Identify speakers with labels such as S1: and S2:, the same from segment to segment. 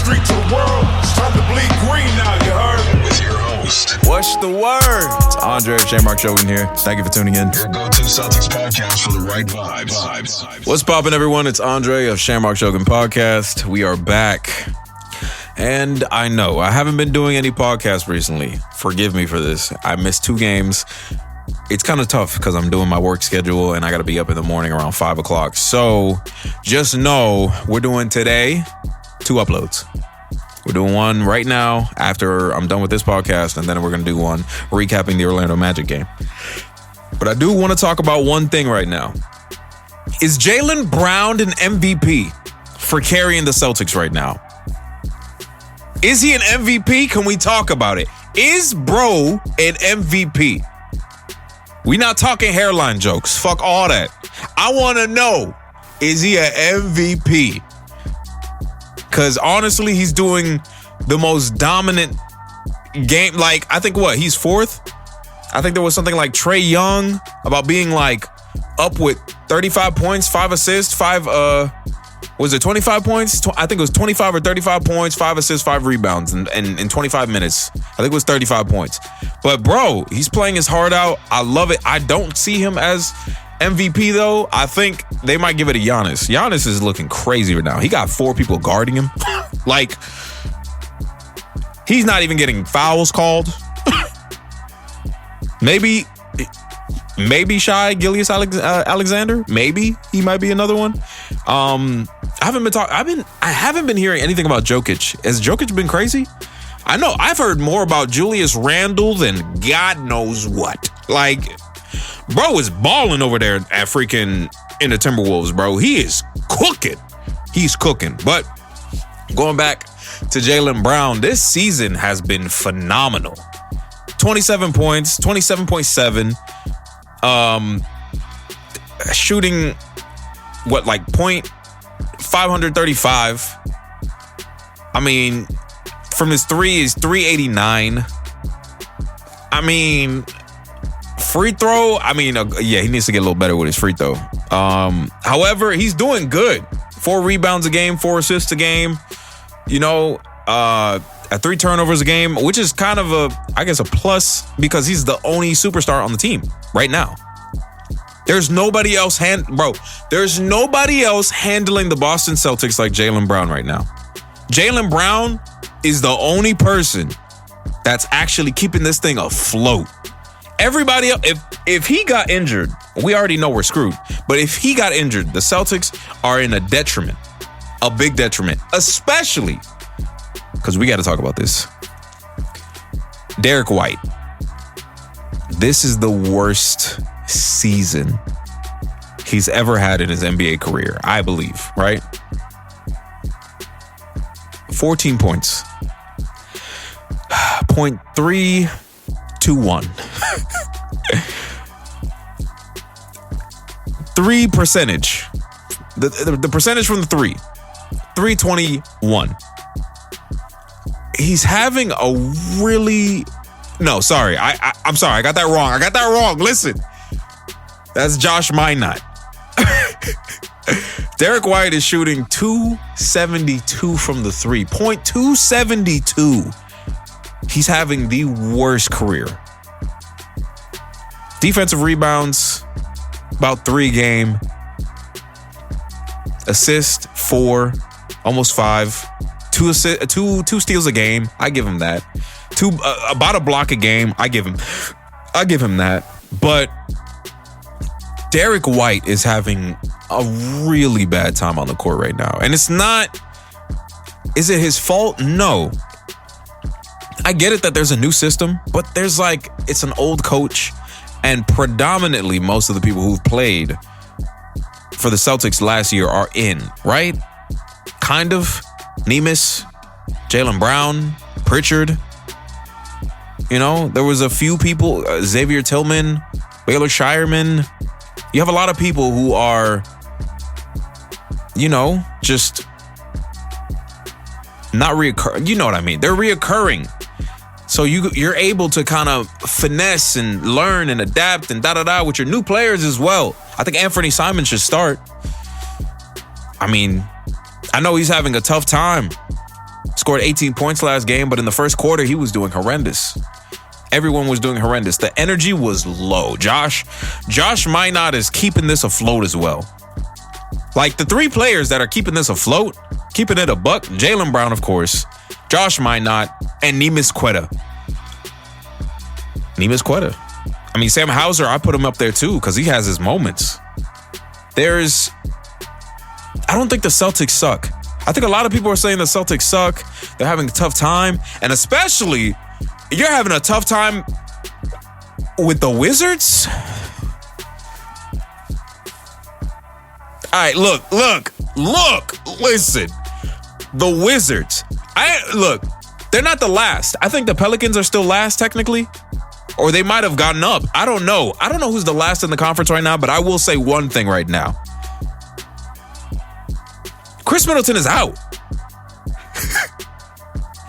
S1: street to the world. It's time to bleed green now, you heard?
S2: With your host.
S3: What's the word? It's Andre of Shamrock Shogun here. Thank you for tuning in.
S2: Your go-to Celtics podcast for the right vibes.
S3: What's poppin', everyone? It's Andre of Shamrock Shogun Podcast. We are back. And I know I haven't been doing any podcasts recently. Forgive me for this. I missed 2 games. It's kind of tough because I'm doing my work schedule and I got to be up in the morning around 5 o'clock. So just know we're doing today 2 uploads. We're doing one right now after I'm done with this podcast, and then we're going to do one recapping the Orlando Magic game. But I do want to talk about one thing right now. Is Jaylen Brown an MVP for carrying the Celtics right now? Is he an MVP? Can we talk about it? Is bro an MVP? We not talking hairline jokes. Fuck all that. I want to know, is he an MVP? Because honestly, he's doing the most dominant game. Like, I think he's 4th? I think there was something like Trae Young about being like up with 35 points, 5 assists, 25 points? I think it was 25 or 35 points, 5 assists, 5 rebounds in 25 minutes. I think it was 35 points. But bro, he's playing his heart out. I love it. I don't see him as MVP though. I think they might give it to Giannis. Giannis is looking crazy right now. He got 4 people guarding him. Like, he's not even getting fouls called. Maybe Shai Gilgeous-Alexander. Maybe he might be another one. I haven't been hearing anything about Jokic. Has Jokic been crazy? I know I've heard more about Julius Randle than God knows what. Like, bro is balling over there at freaking in the Timberwolves, bro. He is cooking. He's cooking. But going back to Jaylen Brown, this season has been phenomenal. 27 points, 27.7. Shooting .535. I mean, from his 3 is 389. I mean, free throw, he needs to get a little better with his free throw. However, he's doing good. 4 rebounds a game, 4 assists a game. At 3 turnovers a game, which is kind of a plus because he's the only superstar on the team right now. There's nobody else There's nobody else handling the Boston Celtics like Jaylen Brown right now. Jaylen Brown is the only person that's actually keeping this thing afloat. Everybody else, if he got injured, we already know we're screwed. But if he got injured, the Celtics are in a big detriment, especially because we got to talk about this. Derrick White. This is the worst season he's ever had in his NBA career, I believe, right? 14 points. 0.321. 3 percentage. The percentage from the 3. 321. He's having a really... No, sorry. I'm sorry. I got that wrong. Listen. That's Josh Minott. Derrick White is shooting .272 from the 3. .272. He's having the worst career. Defensive rebounds, about 3 a game. Assist, 4, almost 5. 2 steals a game. I give him that. About a block a game. I give him that. But Derrick White is having a really bad time on the court right now. And it's not... Is it his fault? No. I get it that there's a new system, but it's an old coach, and predominantly most of the people who've played for the Celtics last year are in, right? Kind of. Nemus, Jaylen Brown, Prichard. There was a few people, Xavier Tillman, Baylor Shireman. You have a lot of people who are, just not reoccurring. You know what I mean? They're reoccurring. So you're able to kind of finesse and learn and adapt and with your new players as well. I think Anfernee Simons should start. I know he's having a tough time scored 18 points last game, but in the first quarter, he was doing horrendous. Everyone was doing horrendous. The energy was low. Josh Minott is keeping this afloat as well. Like, the three players that are keeping this afloat, keeping it a buck, Jaylen Brown, of course, Josh Minott, and Queta. Queta. I mean, Sam Hauser, I put him up there too because he has his moments. I don't think the Celtics suck. I think a lot of people are saying the Celtics suck. They're having a tough time. And especially, you're having a tough time with the Wizards? All right, look, listen. The Wizards. They're not the last. I think the Pelicans are still last technically. Or they might have gotten up. I don't know. I don't know who's the last in the conference right now, but I will say one thing right now. Chris Middleton is out.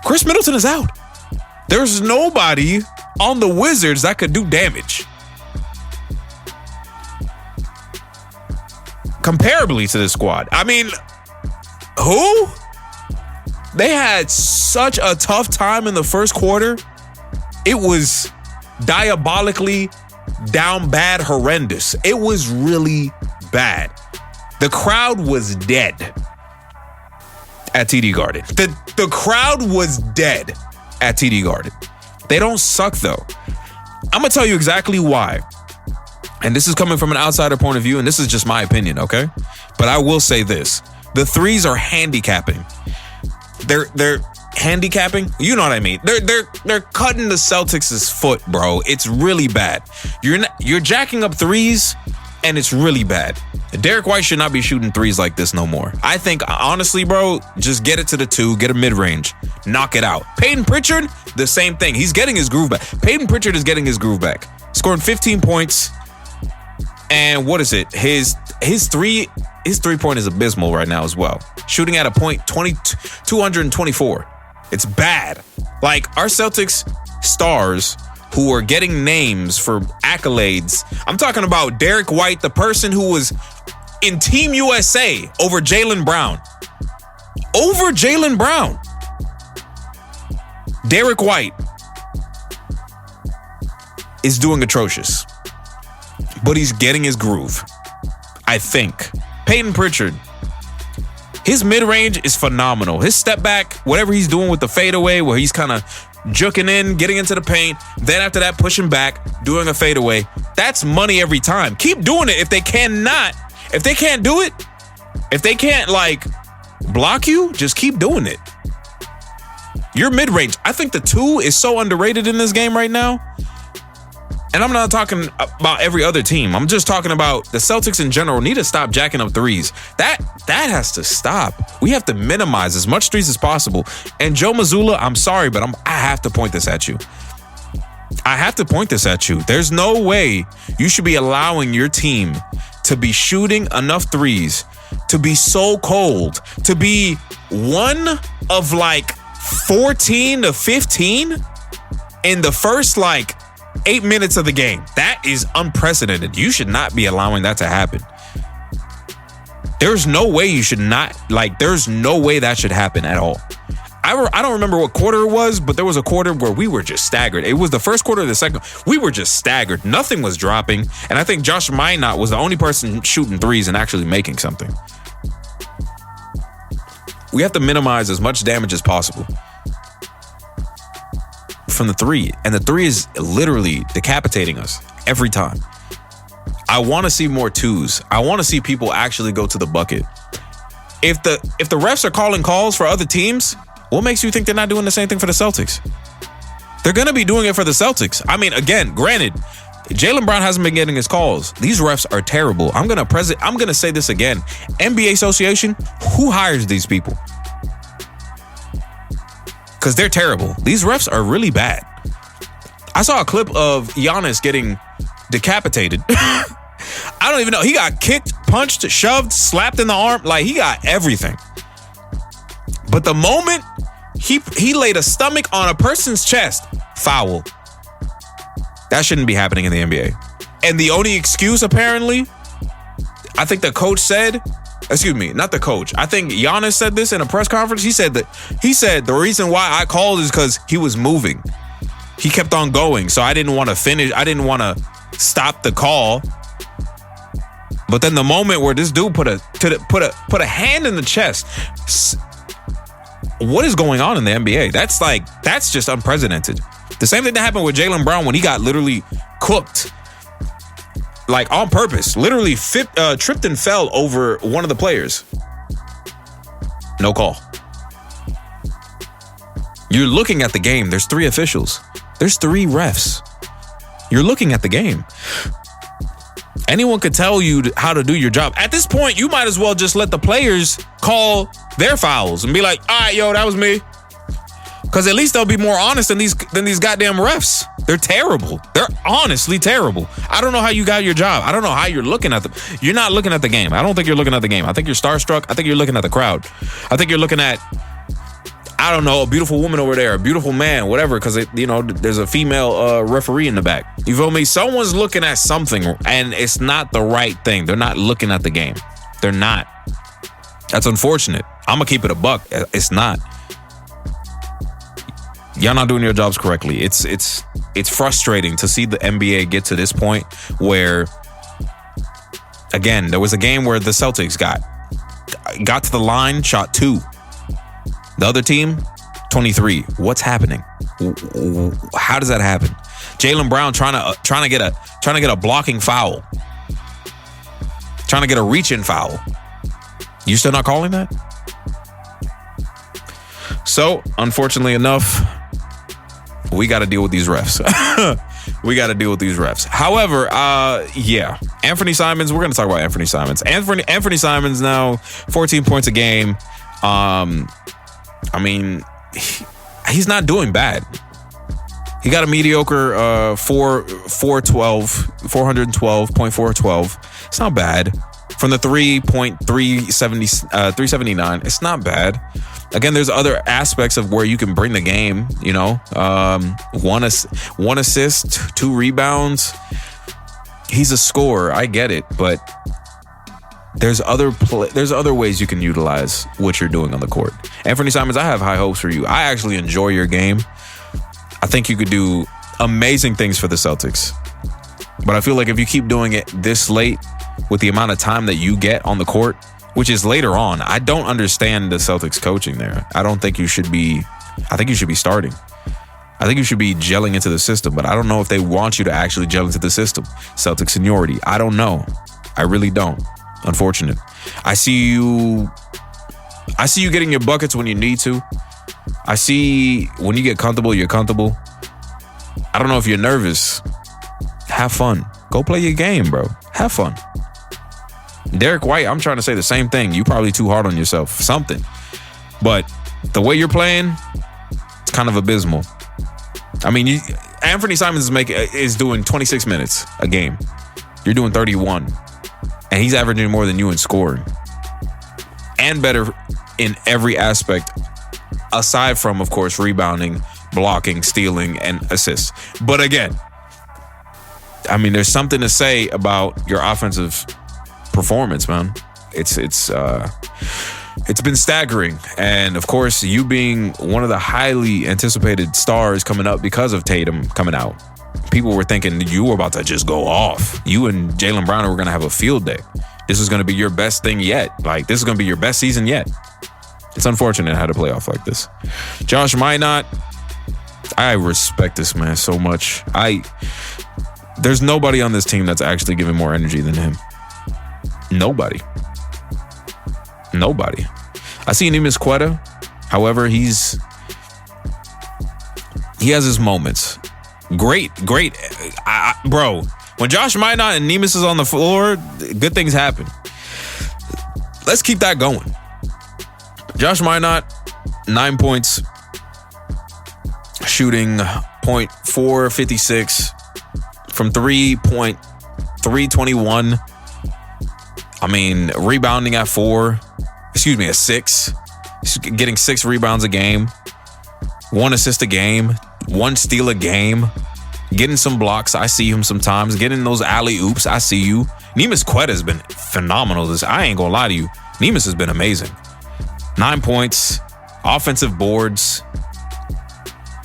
S3: Chris Middleton is out. There's nobody on the Wizards that could do damage. Comparably to this squad. I mean, who? They had such a tough time in the first quarter. It was diabolically down bad, horrendous. It was really bad. The crowd was dead at TD Garden. The crowd was dead at TD Garden. They don't suck though. I'm gonna tell you exactly why. And this is coming from an outsider point of view, and this is just my opinion, okay? But I will say this. The threes are handicapping. They're handicapping, you know what I mean? They're cutting the Celtics' foot, bro. It's really bad. You're jacking up threes, and it's really bad. Derrick White should not be shooting threes like this no more. I think, honestly, bro, just get it to the 2, get a mid-range, knock it out. Payton Prichard, the same thing. He's getting his groove back. Payton Prichard is getting his groove back. Scoring 15 points, and what is it? His three-point is abysmal right now as well. Shooting at a point 224. It's bad. Like, our Celtics stars who are getting names for accolades. I'm talking about Derrick White, the person who was in Team USA over Jaylen Brown. Over Jaylen Brown. Derrick White is doing atrocious. But he's getting his groove, I think. Payton Prichard. His mid-range is phenomenal. His step back, whatever he's doing with the fadeaway, where he's kind of juking in, getting into the paint, then after that pushing back, doing a fadeaway, that's money every time. Keep doing it. If they can't do it, if they can't like block you, just keep doing it. Your mid-range, I think the 2 is so underrated in this game right now. And I'm not talking about every other team. I'm just talking about the Celtics in general need to stop jacking up threes. That has to stop. We have to minimize as much threes as possible. And Joe Mazzulla, I'm sorry, but I have to point this at you. I have to point this at you. There's no way you should be allowing your team to be shooting enough threes, to be so cold, to be one of like 14 to 15 in the first 8 minutes of the game. That is unprecedented. You should not be allowing that to happen. There's no way you should not, there's no way that should happen at all. I don't remember what quarter it was, but there was a quarter where we were just staggered. It was the first quarter or the second. We were just staggered. Nothing was dropping. And I think Josh Minott was the only person shooting threes and actually making something. We have to minimize as much damage as possible from the 3, and the 3 is literally decapitating us every time. I want to see more 2s. I want to see people actually go to the bucket. If the refs are calling calls for other teams, what makes you think they're not doing the same thing for the Celtics? They're going to be doing it for the Celtics. I mean, again, granted, Jaylen Brown hasn't been getting his calls. These refs are terrible. I'm going to say this again. NBA Association, who hires these people? Because they're terrible. These refs are really bad. I saw a clip of Giannis getting decapitated. I don't even know. He got kicked, punched, shoved, slapped in the arm. He got everything. But the moment he laid a stomach on a person's chest, foul. That shouldn't be happening in the NBA. And the only excuse, apparently, I think the coach said, Excuse me, not the coach. I think Giannis said this in a press conference. He said the reason why I called is because he was moving. He kept on going, so I didn't want to finish. I didn't want to stop the call. But then the moment where this dude put a hand in the chest, what is going on in the NBA? That's just unprecedented. The same thing that happened with Jaylen Brown when he got literally cooked, like on purpose. Literally tripped and fell over one of the players. No call. You're looking at the game. There's 3 officials. There's 3 refs. You're looking at the game. Anyone could tell you how to do your job. At this point, you might as well just let the players call their fouls and be like, all right, yo, that was me. Because at least they'll be more honest than these goddamn refs. They're terrible. They're honestly terrible. I don't know how you got your job. I don't know how you're looking at them. You're not looking at the game. I don't think you're looking at the game. I think you're starstruck. I think you're looking at the crowd. I think you're looking at, I don't know, a beautiful woman over there, a beautiful man, whatever, because, there's a female referee in the back. You feel me? Someone's looking at something, and it's not the right thing. They're not looking at the game. They're not. That's unfortunate. I'm going to keep it a buck. It's not. Y'all not doing your jobs correctly. It's frustrating to see the NBA get to this point where, again, there was a game where the Celtics got to the line, shot 2. The other team, 23. What's happening? How does that happen? Jaylen Brown trying to get a blocking foul, trying to get a reach-in foul. You still not calling that? So, unfortunately enough, we got to deal with these refs. We got to deal with these refs. However, Anfernee Simons. We're going to talk about Anfernee Simons. Anfernee Simons now 14 points a game. He's not doing bad. He got a mediocre 412.412. It's not bad. From the 3.379, it's not bad. Again, there's other aspects of where you can bring the game, one assist, 2 rebounds. He's a scorer. I get it, but there's other ways you can utilize what you're doing on the court. Anfernee Simons, I have high hopes for you. I actually enjoy your game. I think you could do amazing things for the Celtics. But I feel like if you keep doing it this late with the amount of time that you get on the court, which is later on, I don't understand the Celtics coaching there. I think you should be starting. I think you should be gelling into the system, but I don't know if they want you to actually gel into the system. Celtic seniority. I don't know. I really don't. Unfortunate. I see you getting your buckets when you need to. I see when you get comfortable, you're comfortable. I don't know if you're nervous. Have fun. Go play your game, bro. Have fun. Derrick White, I'm trying to say the same thing. You probably too hard on yourself. Something. But the way you're playing, it's kind of abysmal. Anfernee Simons is doing 26 minutes a game. You're doing 31. And he's averaging more than you in scoring. And better in every aspect, aside from, of course, rebounding, blocking, stealing, and assists. But again, there's something to say about your offensive performance, man. It's been staggering. And of course, you being one of the highly anticipated stars coming up because of Tatum coming out. People were thinking you were about to just go off. You and Jaylen Brown were going to have a field day. This is going to be your best thing yet. This is going to be your best season yet. It's unfortunate how to play off like this. Josh Minott, I respect this man so much. There's nobody on this team that's actually giving more energy than him. Nobody. I see Neemias Queta. However, he has his moments. Great. Bro, when Josh Minott and Neemias is on the floor, good things happen. Let's keep that going. Josh Minott, 9 points, shooting .456 from 3.321. Rebounding at 6. He's getting 6 rebounds a game, 1 assist a game, 1 steal a game, getting some blocks. I see him sometimes getting those alley oops. I see you. Neemias Queta has been phenomenal. I ain't gonna lie to you. Nemus has been amazing. 9 points, offensive boards,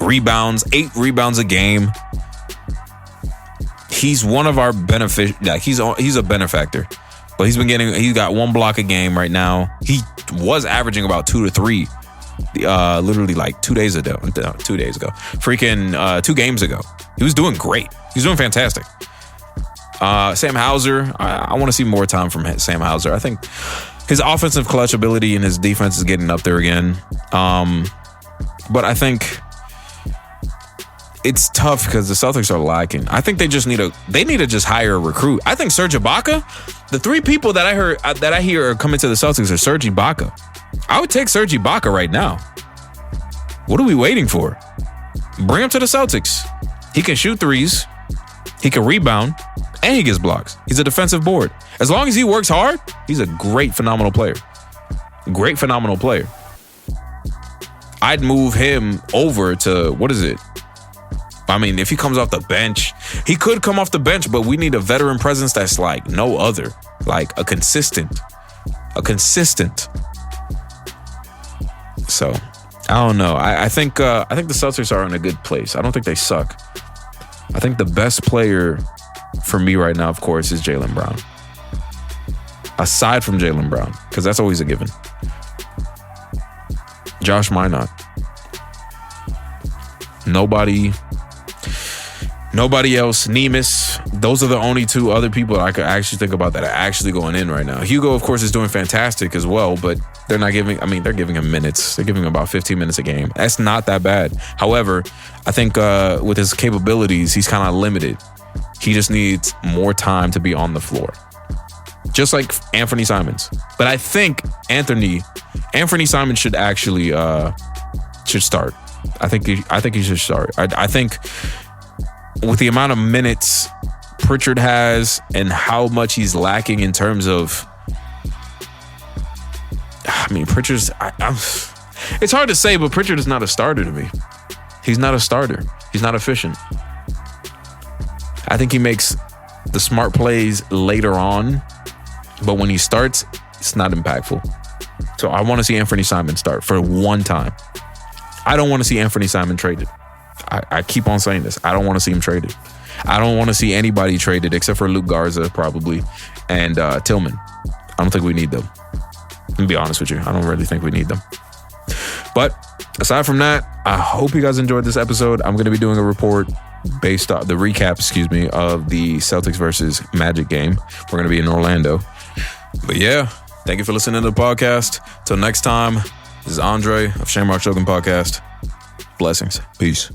S3: rebounds, 8 rebounds a game. He's one of our he's a benefactor. But he's got 1 block a game right now. He was averaging about 2 to 3 literally like 2 days ago. Freaking 2 games ago. He was doing great. He's doing fantastic. Sam Hauser, I want to see more time from Sam Hauser. I think his offensive clutch ability and his defense is getting up there again. But I think it's tough because the Celtics are lacking. I think they need to just hire a recruit. I think Serge Ibaka, the 3 people that I hear are coming to the Celtics are Serge Ibaka. I would take Serge Ibaka right now. What are we waiting for? Bring him to the Celtics. He can shoot threes. He can rebound. And he gets blocks. He's a defensive board. As long as he works hard, he's a great, phenomenal player. Great, phenomenal player. I'd move him over to, what is it? I mean, if he comes off the bench, he could come off the bench, but we need a veteran presence that's like no other. Like a consistent. So, I don't know. I think the Celtics are in a good place. I don't think they suck. I think the best player for me right now, of course, is Jaylen Brown. Aside from Jaylen Brown, because that's always a given. Josh Minott. Nobody else. Nemus. Those are the only 2 other people I could actually think about that are actually going in right now. Hugo, of course, is doing fantastic as well, but they're giving him minutes. They're giving him about 15 minutes a game. That's not that bad. However, I think with his capabilities, he's kind of limited. He just needs more time to be on the floor. Just like Anfernee Simons. But I think Anfernee Simons should actually should start. I think he should start. I think with the amount of minutes Prichard has and how much he's lacking in terms of, I mean, Pritchard's, it's hard to say, but Prichard is not a starter to me. He's not a starter. He's not efficient. I think he makes the smart plays later on, but when he starts, it's not impactful. So I want to see Anfernee Simons start for one time. I don't want to see Anfernee Simons traded. I keep on saying this. I don't want to see him traded. I don't want to see anybody traded except for Luke Garza, probably, and Tillman. I don't think we need them. To be honest with you, I don't really think we need them. But aside from that, I hope you guys enjoyed this episode. I'm going to be doing a report based on the recap, of the Celtics versus Magic game. We're going to be in Orlando. But yeah, thank you for listening to the podcast. Till next time, this is Andre of Shamrock Shogun Podcast. Blessings. Peace.